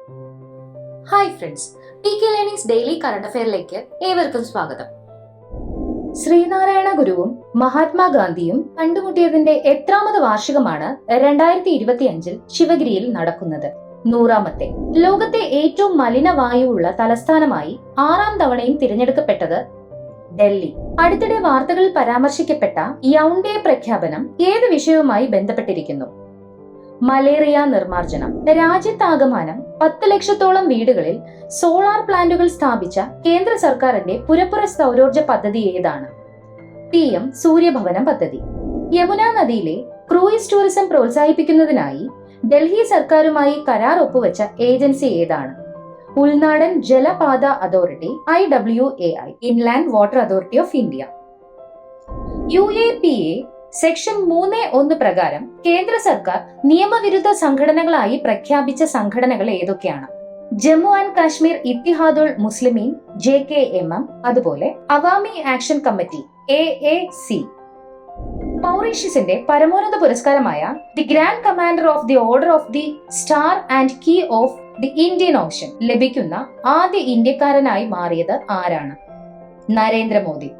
Hi friends, PK learnings daily current അഫെയറിലേക്ക് ഏവർക്കും സ്വാഗതം. ശ്രീനാരായണ ഗുരുവും മഹാത്മാഗാന്ധിയും കണ്ടുമുട്ടിയതിന്റെ എത്രാമത് വാർഷികമാണ് 2025 ശിവഗിരിയിൽ നടക്കുന്നത്? 100ാമത്തെ. ലോകത്തെ ഏറ്റവും മലിനവായുവുള്ള തലസ്ഥാനമായി 6ാം തവണയും തിരഞ്ഞെടുക്കപ്പെട്ടത് ഡൽഹി. അടുത്തിടെ വാർത്തകളിൽ പരാമർശിക്കപ്പെട്ട യൗണ്ടേ പ്രഖ്യാപനം ഏത് വിഷയവുമായി ബന്ധപ്പെട്ടിരിക്കുന്നു? മലേറിയ നിർമ്മാർജ്ജനം. രാജ്യത്താകമാനം 10 ലക്ഷത്തോളം വീടുകളിൽ സോളാർ പ്ലാന്റുകൾ സ്ഥാപിച്ച കേന്ദ്ര സർക്കാരിന്റെ പുരപ്പുറ സൗരോർജ്ജ പദ്ധതി ഏതാണ്? PM സൂര്യഭവനം പദ്ധതി. യമുന നദിയിലെ ക്രൂയിസ് ടൂറിസം പ്രോത്സാഹിപ്പിക്കുന്നതിനായി ഡൽഹി സർക്കാരുമായി കരാർ ഒപ്പുവെച്ച ഏജൻസി ഏതാണ്? ഉൾനാടൻ ജലപാത അതോറിറ്റി, IWAI, inland water authority of India. UAPA section 3(1) പ്രകാരം കേന്ദ്ര സർക്കാർ നിയമവിരുദ്ധ സംഘടനകളായി പ്രഖ്യാപിച്ച സംഘടനകൾ ഏതൊക്കെയാണ്? ജമ്മു ആൻഡ് കാശ്മീർ ഇത്തിഹാദുൽ മുസ്ലിമീൻ JKMM, അതുപോലെ അവാമി ആക്ഷൻ കമ്മിറ്റി AAC. മൗറീഷ്യസിന്റെ പരമോന്നത പുരസ്കാരമായ the grand commander of the order of the star and key of the Indian ocean ലഭിക്കുന്ന ആദ്യ ഇന്ത്യക്കാരനായി മാറിയത് ആരാണ്? നരേന്ദ്രമോദി.